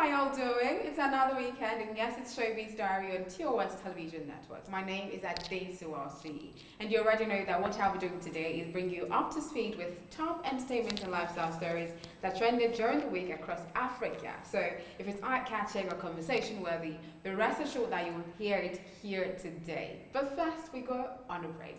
how y'all doing? It's another weekend, and yes, it's Showbiz Diary on TOS Television Network. My name is Adesu RC, and you already know that what I'll be doing today is bring you up to speed with top entertainment and lifestyle stories that trended during the week across Africa. So, if it's eye-catching or conversation-worthy, be rest assured that you will hear it here today. But first, we go on a break.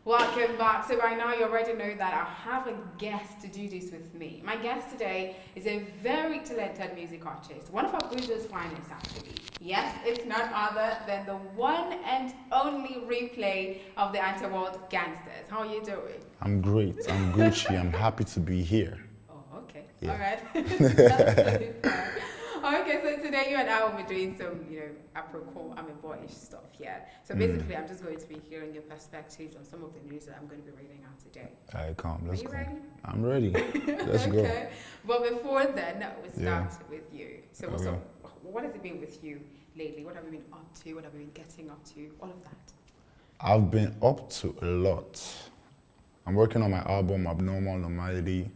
Welcome back. So right now you already know that I have a guest to do this with me. My guest today is a very talented music artist, one of Abuja's finest actually. Yes, it's none other than the one and only replay of the Underworld Gangsters. How are you doing? I'm great. I'm Gucci. I'm happy to be here. Oh, okay. Yeah. All right. That's totally fine. Okay, so today you and I will be doing some, apropos, boyish stuff here. So basically, I'm just going to be hearing your perspectives on some of the news that I'm going to be reading out today. All right, come. Let's go. Are you ready? I'm ready. Let's go. Okay. But before then, we'll start with you. So what has it been with you lately? What have you been up to? What have you been getting up to? All of that. I've been up to a lot. I'm working on my album, Abnormal Normality.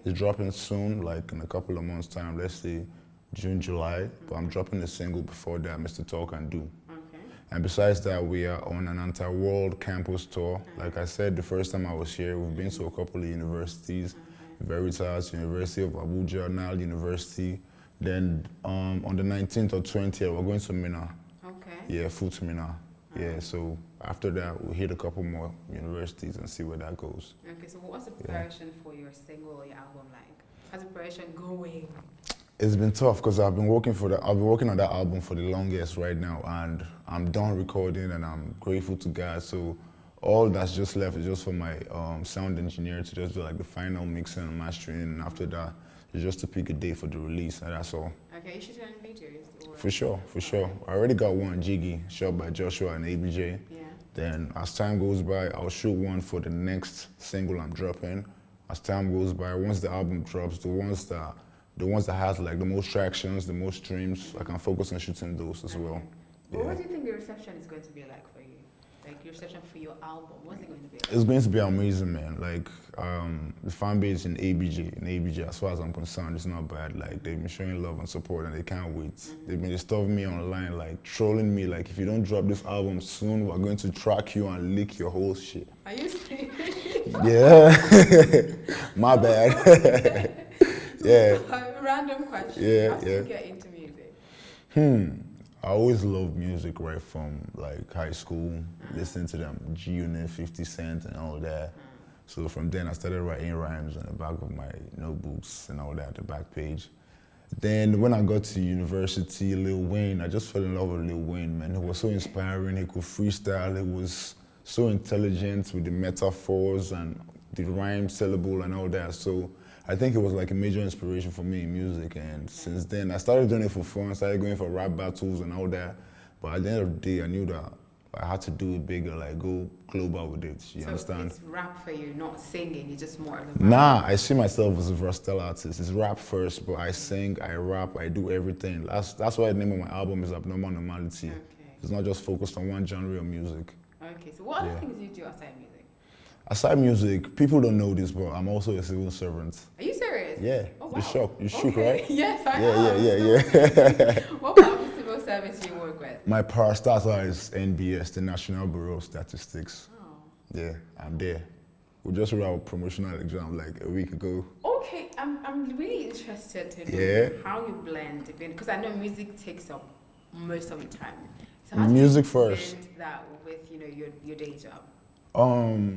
It's dropping soon, like in a couple of months' time, let's say June, July. But I'm dropping a single before that, Mr. Talk and Do. Okay. And besides that, we are on an Underworld campus tour. Like I said, the first time I was here, we've been to a couple of universities. Veritas, University of Abuja, Nile University. Then on the 19th or 20th, we're going to Minna. Okay. Yeah, full to Minna. Yeah, so after that, we'll hit a couple more universities and see where that goes. Okay, so what's the preparation for your single or your album like? How's the preparation going? It's been tough because I've been working on that album for the longest right now, and I'm done recording, and I'm grateful to God. So all that's just left is just for my sound engineer to just do like the final mixing and mastering, and after that, it's just to pick a date for the release, and that's all. Okay, you shooting any videos? Or? For sure. I already got one, Jiggy, shot by Joshua and ABJ. Yeah. Then as time goes by, I'll shoot one for the next single I'm dropping. As time goes by, once the album drops, the ones that has like the most tractions, the most streams, I can focus on shooting those as well. Well, what do you think the reception is going to be like for you? Like your reception for your album, what's it going to be like? It's going to be amazing, man. Like the fan base in ABJ, as far as I'm concerned, it's not bad. Like they've been showing love and support, and they can't wait. They've been disturbing me online, like trolling me, like if you don't drop this album soon, we're going to track you and leak your whole shit. Are you serious? Yeah. My bad. Yeah. Random question. Yeah, How did you get into music? I always loved music right from like high school, listening to them G-Unit, 50 Cent and all that. So from then I started writing rhymes on the back of my notebooks and all that, the back page. Then when I got to university, Lil Wayne, I just fell in love with Lil Wayne, man. He was so inspiring, he could freestyle, he was so intelligent with the metaphors and the rhyme syllable and all that. So I think it was like a major inspiration for me in music, and since then I started doing it for fun, started going for rap battles and all that. But at the end of the day, I knew that I had to do it bigger, like go global with it, you understand? It's rap for you, not singing, you're just more of the Nah, I see myself as a versatile artist. It's rap first, but I sing, I rap, I do everything. That's why the name of my album is Abnormal Normality. Okay. It's not just focused on one genre of music. Okay, so what other things do you do outside music? Aside music, people don't know this, but I'm also a civil servant. Are you serious? Yeah. Oh, wow. You're shocked. You shook, right? Yes, I Yeah. am. What part of the civil service do you work with? My parastatal is NBS, the National Bureau of Statistics. Oh. Yeah, I'm there. We just wrote our promotional exam like a week ago. Okay, I'm really interested to know how you blend, because I know music takes up most of the time. So how Music do you first. blend that with your day job?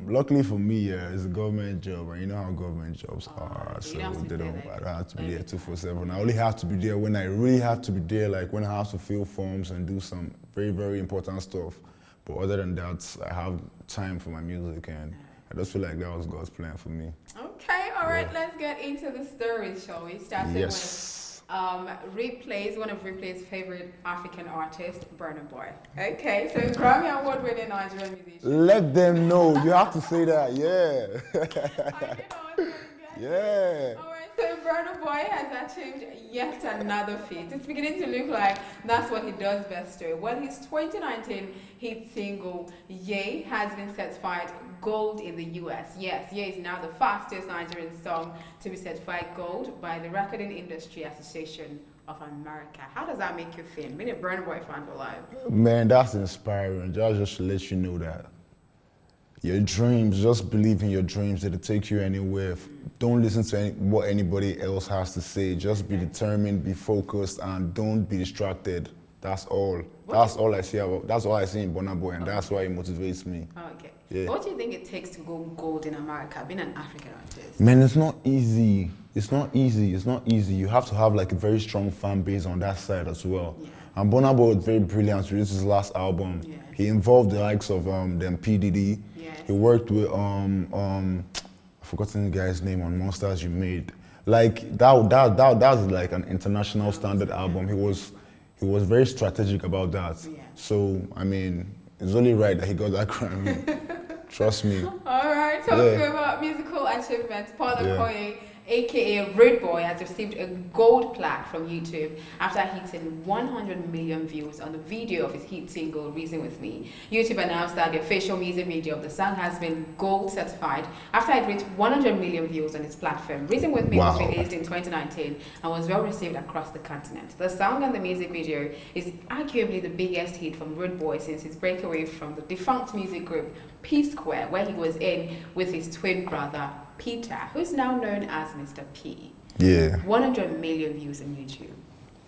Luckily for me, it's a government job, and you know how government jobs are. So So you don't have to be there, I like, don't have to be there every 247. I only have to be there when I really have to be there, like when I have to fill forms and do some very, very important stuff. But other than that, I have time for my music, and I just feel like that was God's plan for me. Okay, all right, let's get into the stories, shall we? Starting with Replay's, one of Replay's favorite African artists, Burna Boy. Okay, so Grammy Award-winning Nigerian musician. Let them know. You have to say that, yeah. I didn't know I was gonna get Yeah. All right, So Burna Boy has achieved yet another feat. It's beginning to look like that's what he does best too. Well, his 2019 hit single "Ye" has been certified gold in the US. Yes, "Ye" is now the fastest Nigerian song to be certified gold by the Recording Industry Association of America. How does that make you feel? Being a Burna Boy fan for life. Man, that's inspiring. Just to let you know that your dreams, just believe in your dreams. It'll take you anywhere. Don't listen to what anybody else has to say. Just be determined, be focused, and don't be distracted. That's all. That's all I see about. That's all I see in Burna Boy, and that's why it motivates me. Okay. Yeah. What do you think it takes to go gold in America, being an African artist? Man, it's not easy. It's not easy. It's not easy. You have to have like a very strong fan base on that side as well. Yeah. And Burna Boy was very brilliant. He released his last album. Yeah. He involved the likes of them P Diddy. Yes. He worked with I've forgotten the guy's name on Monsters You Made. Like that's like an international standard album. He was very strategic about that. Yeah. So I mean, it's only right that he got that Grammy. Trust me. All right, talking about musical achievements, Paul Okoye, aka Rude Boy, has received a gold plaque from YouTube after hitting 100 million views on the video of his hit single "Reason With Me." YouTube announced that the official music video of the song has been gold certified after it reached 100 million views on its platform. "Reason With Me" was released in 2019 and was well received across the continent. The song and the music video is arguably the biggest hit from Rude Boy since his breakaway from the defunct music group P Square, where he was in with his twin brother Peter, who's now known as Mr. P. Yeah. 100 million views on YouTube.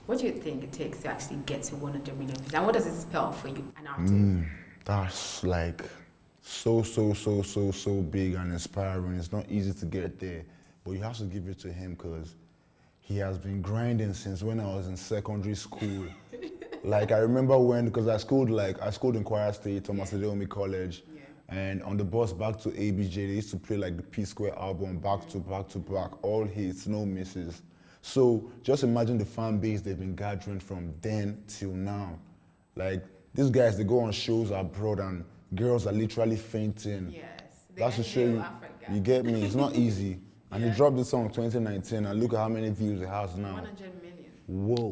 What do you think it takes to actually get to 100 million views? And what does it spell for you, an artist? That's like so big and inspiring. It's not easy to get there, but you have to give it to him because he has been grinding since when I was in secondary school. Like I remember because I schooled in Kwara State, Thomas Adeomi College. And on the bus back to ABJ, they used to play like the P Square album back to back, all hits, no misses. So just imagine the fan base they've been gathering from then till now. Like these guys, they go on shows abroad and girls are literally fainting. Yes. That's to show you, you get me, it's not easy. And he dropped this song in 2019 and look at how many views it has now. 100 million. Whoa.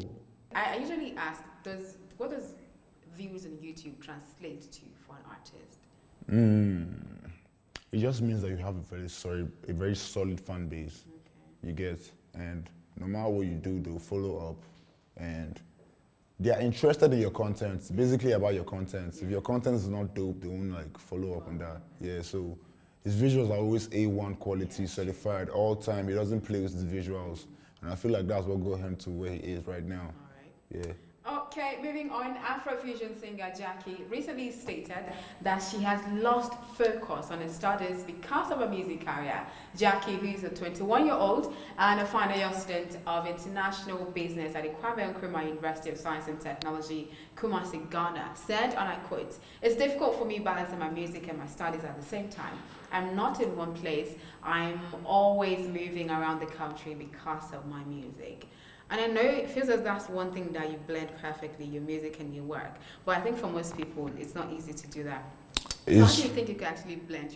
I usually ask, what does views on YouTube translate to for an artist? It just means that you have a very solid fan base. Okay. You get, and no matter what you do, they'll follow up, and they are interested in your content. It's basically about your content. If your content is not dope, they won't like follow up on that. Yeah, so his visuals are always A1 quality, certified all time. He doesn't play with his visuals, and I feel like that's what got him to where he is right now. All right. Yeah. Okay, moving on, Afrofusion singer Jackie recently stated that she has lost focus on her studies because of her music career. Jackie, who is a 21-year-old and a final year student of international business at the Kwame Nkrumah University of Science and Technology, Kumasi, Ghana, said, and I quote, "It's difficult for me balancing my music and my studies at the same time. I'm not in one place. I'm always moving around the country because of my music." And I know it feels as that's one thing that you blend perfectly, your music and your work. But I think for most people, it's not easy to do that. How do you think you can actually blend,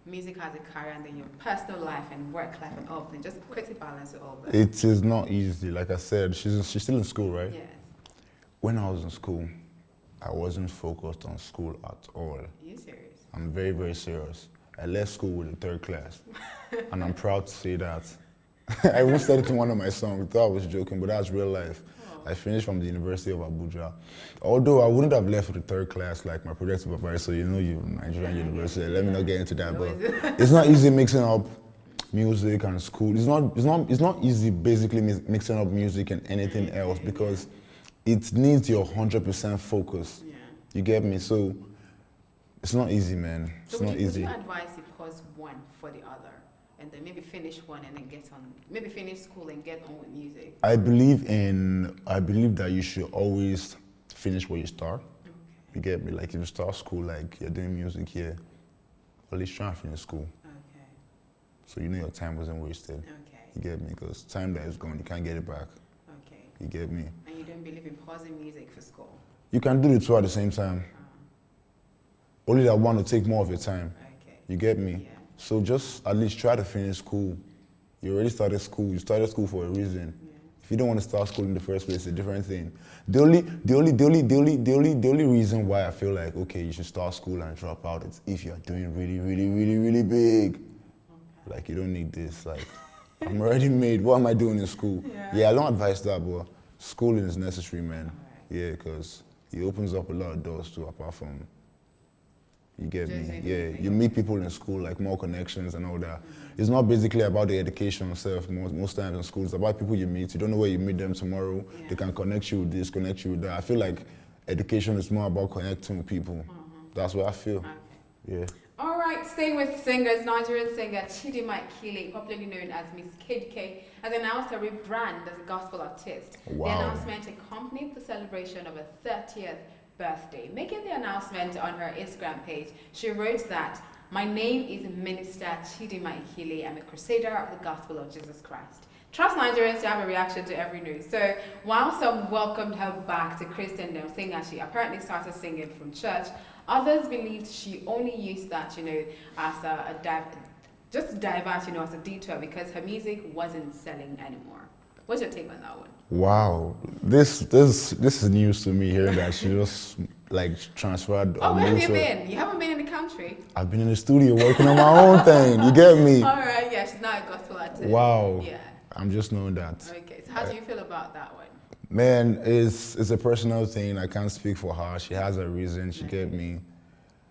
music as a career and then your personal life and work life and all things? Just quickly balance it all. It is not easy. Like I said, she's still in school, right? Yes. When I was in school, I wasn't focused on school at all. Are you serious? I'm very, very serious. I left school with a 3rd class, and I'm proud to say that. I even said it in one of my songs. I thought I was joking, but that's real life. I finished from the University of Abuja. Although I wouldn't have left with a 3rd class like my project supervisor, you're Nigerian University. Let me not get into that, but it's not easy mixing up music and school. It's not easy basically mixing up music and anything else because it needs your 100% focus. Yeah. You get me? So it's not easy, man. It's not easy. Would you advise you pause one for the other? And then maybe finish one and then get on, maybe finish school and get on with music? I believe that you should always finish what you start. Okay. You get me? Like if you start school, like you're doing music here, at least try and finish school. Okay. So your time wasn't wasted. Okay. You get me? Because time that is gone, you can't get it back. Okay. You get me? And you don't believe in pausing music for school? You can do the two at the same time. Only that one will take more of your time. Okay. You get me? Yeah. So just at least try to finish school. You already started school. You started school for a reason. Yeah. If you don't want to start school in the first place, it's a different thing. The only reason why I feel like, okay, you should start school and drop out is if you're doing really big. Okay. Like, you don't need this. Like, I'm already made. What am I doing in school? Yeah, I don't advise that, but schooling is necessary, man. Right. Yeah, because it opens up a lot of doors too, apart from, you get Just me? anything. Yeah, you meet people in school, like more connections and all that. It's not basically about the education itself most times in school. It's about people you meet. You don't know where you meet them tomorrow. Yeah. They can connect you with this, connect you with that. I feel like education is more about connecting with people. That's what I feel. Okay. Yeah. All right, staying with singers, Nigerian singer Chidinma Ikile, popularly known as Miss Kid K, has announced a rebrand as a gospel artist. Wow. The announcement accompanied the celebration of her 30th birthday. Making the announcement on her Instagram page, she wrote that, "My name is Minister Chidinma Ikile. I'm a crusader of the gospel of Jesus Christ." Trust Nigerians to have a reaction to every news. So while some welcomed her back to Christendom, saying that she apparently started singing from church, others believed she only used that, as just to divert, as a detour because her music wasn't selling anymore. What's your take on that one? Wow, this is news to me. Hearing that she just like transferred. Oh, where have you been? You haven't been in the country. I've been in the studio working on my own thing. You get me? All right, yeah, she's not a gospel artist. Wow. Yeah. I'm just knowing that. Okay, so how do you feel about that one? Man, it's a personal thing. I can't speak for her. She has a reason. She get me.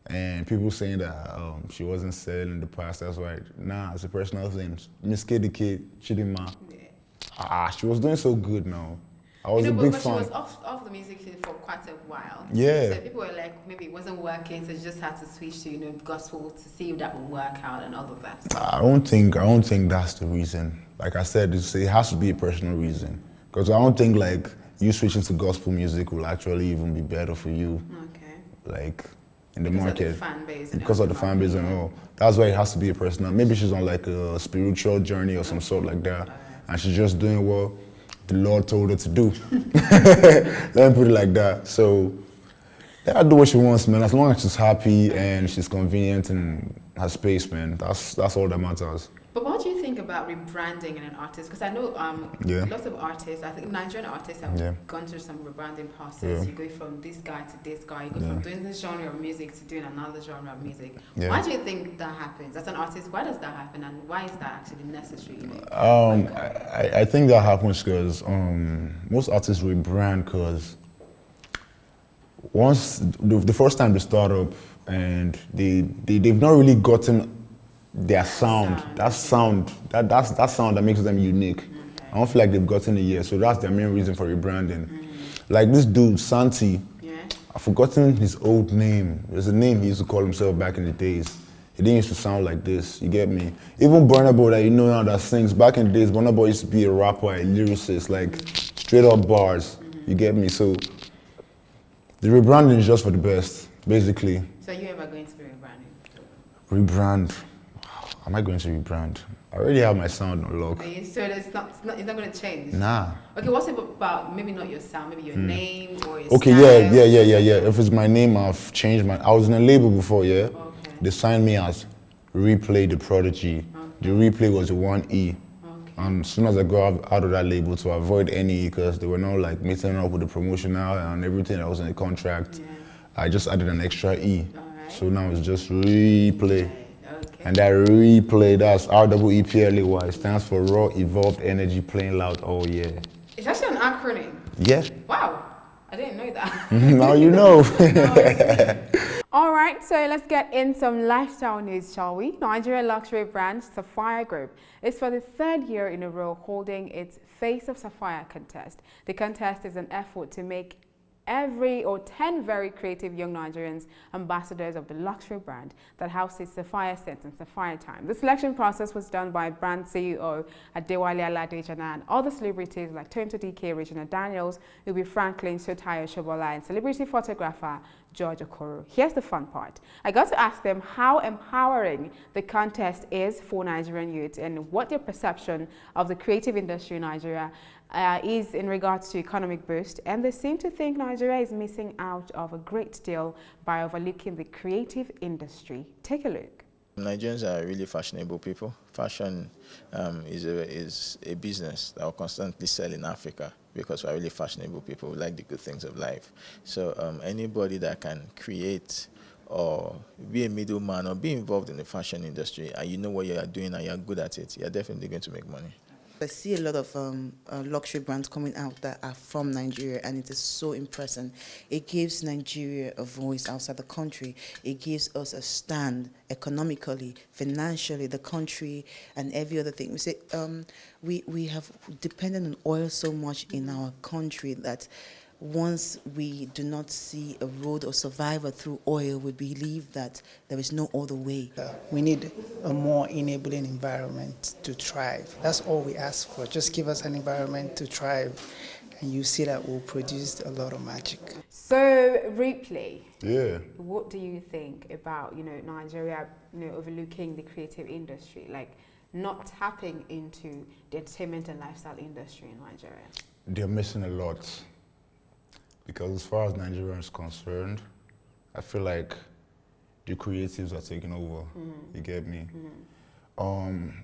And people saying that she wasn't selling in the past. That's why. Nah, it's a personal thing. Miss Kid Chidinma. Yeah. She was doing so good now. I was a but big she fan. was off the music scene for quite a while. Yeah. So people were like, maybe it wasn't working, so she just had to switch to gospel to see if that would work out and all of that stuff. I don't think that's the reason. Like I said, it has to be a personal reason. Because I don't think like you switching to gospel music will actually even be better for you. Okay. Like in the Because market. of the fan base. And Because of the fan base and all. That's why it has to be a personal. Maybe she's on like a spiritual journey or some sort like that. And she's just doing what the Lord told her to do. Let me put it like that. So let her do what she wants, man. As long as she's happy and she's convenient in her space, man. That's all that matters. But what do you think about rebranding in an artist? Because I know lots of artists, I think Nigerian artists have gone through some rebranding process. You go from this guy to this guy, you go from doing this genre of music to doing another genre of music. Why do you think that happens? As an artist, why does that happen and why is that actually necessary? I think that happens because most artists rebrand because once the first time they start up and they've not really gotten their sound. That's sound that makes them unique. Okay. I don't feel like they've gotten it yet, so that's their main reason for rebranding. Like this dude, Santi, I've forgotten his old name. There's a name he used to call himself back in the days. He didn't used to sound like this, you get me? Even Burna Boy that you know now that sings, back in the days, Burna Boy used to be a rapper, a lyricist, like straight up bars, you get me? So the rebranding is just for the best, basically. So are you ever going to be rebranding? Rebrand. Am I going to rebrand? I already have my sound on lock. So it's not going to change? Nah. Okay, what's it about maybe not your sound, maybe your name or your Okay, style? yeah. If it's my name, I've changed my... I was in a label before, yeah? Okay. They signed me as Replay the Prodigy. Okay. The Replay was one E. Okay. And as soon as I got out of that label to avoid any, because they were now like meeting up with the promotional and everything that was in the contract, I just added an extra E. All right. So now it's just Replay. Okay. And that replay, that's REEPLAY, stands for Raw Evolved Energy Playing Loud. Oh, yeah. It's actually an acronym. Yeah. Wow. I didn't know that. Now you know. All right, so let's get in some lifestyle news, shall we? Nigerian luxury brand Sapphire Group is for the third year in a row holding its Face of Sapphire contest. The contest is an effort to make 10 very creative young Nigerians ambassadors of the luxury brand that houses Sapphire Scents and Sapphire Time. The selection process was done by brand CEO Adewale Aladejana and other celebrities like Tonto DK, Regina Daniels, Ubi Franklin, Sotayo Shobola, and celebrity photographer George Okoro. Here's the fun part. I got to ask them how empowering the contest is for Nigerian youth and what their perception of the creative industry in Nigeria is in regards to economic boost, and they seem to think Nigeria is missing out of a great deal by overlooking the creative industry. Take a look. Nigerians are really fashionable people. Fashion is a business that will constantly sell in Africa because we're really fashionable people. We like the good things of life. So anybody that can create or be a middleman or be involved in the fashion industry and you know what you are doing and you're good at it, you're definitely going to make money. I see a lot of luxury brands coming out that are from Nigeria, and it is so impressive. It gives Nigeria a voice outside the country. It gives us a stand economically, financially, the country, and every other thing. We say we have depended on oil so much in our country that once we do not see a road or survival through oil, we believe that there is no other way. We need a more enabling environment to thrive. That's all we ask for. Just give us an environment to thrive, and you see that we'll produce a lot of magic. So, Ripley, Yeah. what do you think about, Nigeria, overlooking the creative industry, like not tapping into the entertainment and lifestyle industry in Nigeria? They're missing a lot. Because as far as Nigeria is concerned, I feel like the creatives are taking over. You get me?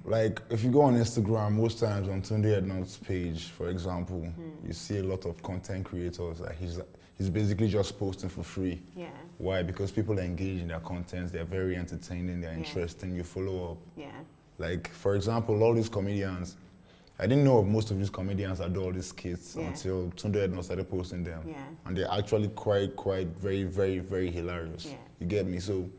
Like if you go on Instagram, most times on Tunde Ednut's page, for example, you see a lot of content creators that he's basically just posting for free. Yeah. Why? Because people are engaged in their content, they're very entertaining, they're interesting, you follow up. Yeah. Like, for example, all these comedians, I didn't know of most of these comedians that do all these skits until Tunde Ednut started posting them. Yeah. And they're actually quite, very, very, very hilarious. Yeah. You get me? So,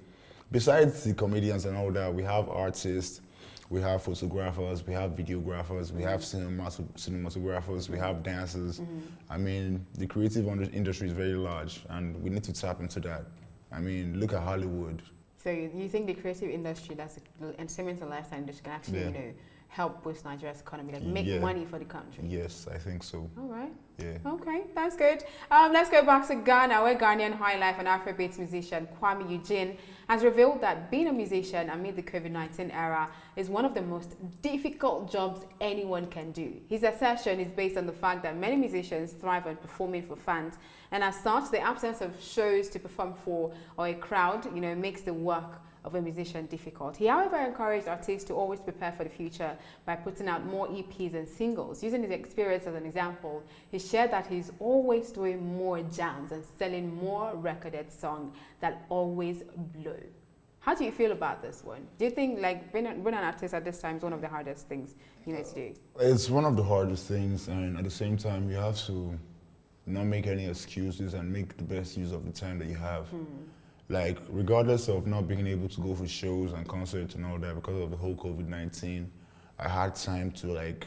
besides the comedians and all that, we have artists, we have photographers, we have videographers, we have cinematographers, we have dancers. I mean, the creative industry is very large, and we need to tap into that. I mean, look at Hollywood. So you think the creative industry, that's the entertainment and lifestyle industry, can actually, help boost Nigeria's economy, like make money for the country? Yes, I think so. All right. Yeah. Okay, that's good. Let's go back to Ghana, where Ghanaian highlife and Afrobeats musician Kwame Eugene has revealed that being a musician amid the COVID-19 era is one of the most difficult jobs anyone can do. His assertion is based on the fact that many musicians thrive on performing for fans, and as such, the absence of shows to perform for or a crowd, makes the work of a musician difficult. He, however, encouraged artists to always prepare for the future by putting out more EPs and singles. Using his experience as an example, he shared that he's always doing more jams and selling more recorded songs that always blow. How do you feel about this one? Do you think like being an artist at this time is one of the hardest things to do? It's one of the hardest things, and at the same time, you have to not make any excuses and make the best use of the time that you have. Like, regardless of not being able to go for shows and concerts and all that because of the whole COVID-19, I had time to like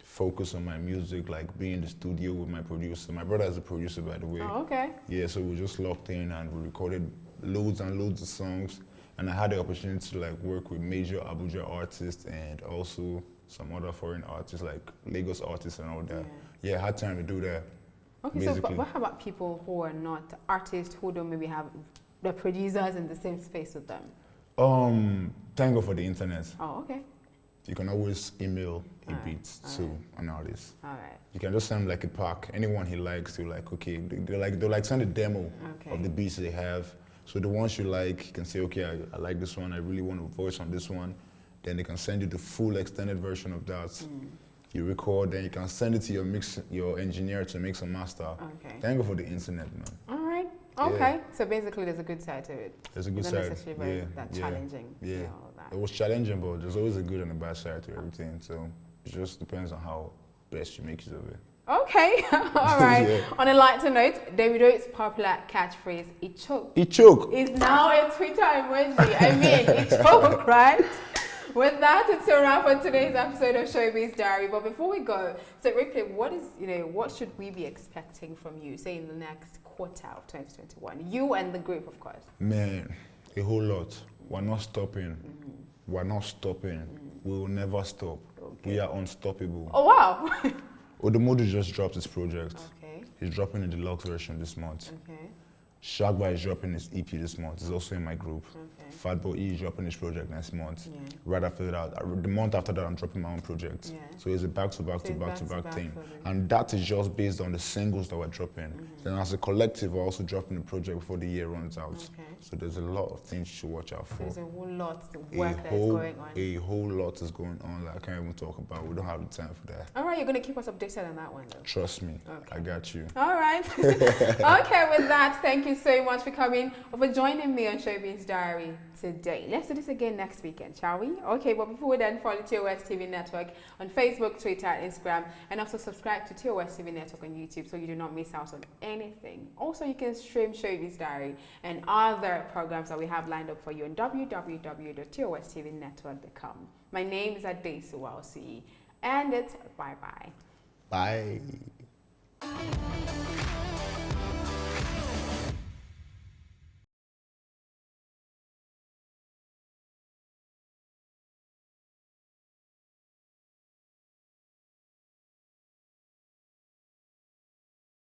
focus on my music, like be in the studio with my producer. My brother is a producer, by the way. Oh, okay. Yeah, so we just locked in and we recorded loads and loads of songs. And I had the opportunity to like work with major Abuja artists and also some other foreign artists, like Lagos artists and all that. Yeah, I had time to do that. Okay, basically. So but what about people who are not artists, who don't maybe have the producers in the same space with them? Thank God for the internet. Oh, okay. You can always email a beat to an artist. All right. You can just send like a pack. Anyone he likes, to like, okay, they'll send a demo of the beats they have. So the ones you like, you can say, okay, I like this one. I really want to voice on this one. Then they can send you the full extended version of that. You record, then you can send it to your engineer to mix and master. Okay. Thank God for the internet, man. All right. Okay. So basically, there's a good side to it. There's a good it's side. Not necessarily that challenging. Yeah. All that. It was challenging, but there's always a good and a bad side to everything. So it just depends on how best you make use of it. Okay. All right. On a lighter note, Davido's popular catchphrase, "It choke." It choke. Is now a Twitter emoji. I mean, it choke, right? With that, it's a wrap for today's episode of Showbiz Diary. But before we go, so Ripley, what should we be expecting from you, say in the next quarter of 2021? You and the group, of course. Man, a whole lot. We're not stopping. We're not stopping. We will never stop. Okay. We are unstoppable. Oh, wow. Odomodu just dropped his project. Okay. He's dropping a deluxe version this month. Okay. Shagba is dropping his EP this month. He's also in my group. Okay. Fatboy E is dropping his project next month. Yeah. Right after that, the month after that, I'm dropping my own project. Yeah. So it's a back-to-back So to it's back-to-back back-to-back thing. for them. And that is just based on the singles that we're dropping. Then as a collective, we're also dropping the project before the year runs out. Okay. So there's a lot of things to watch out for. There's a whole lot of work that's going on. A whole lot is going on that I can't even talk about. We don't have the time for that. All right, you're going to keep us updated on that one, though. Trust me, Okay. I got you. All right. Okay, with that, thank you so much for coming, for joining me on Showbiz Diary today. Let's do this again next weekend, shall we? Okay, but before then, follow TOS TV Network on Facebook, Twitter, and Instagram, and also subscribe to TOS TV Network on YouTube so you do not miss out on anything. Also, you can stream Showbiz Diary and other programs that we have lined up for you on www.tostvnetwork.com. My name is Adesu Walsi, and it's bye-bye. Bye.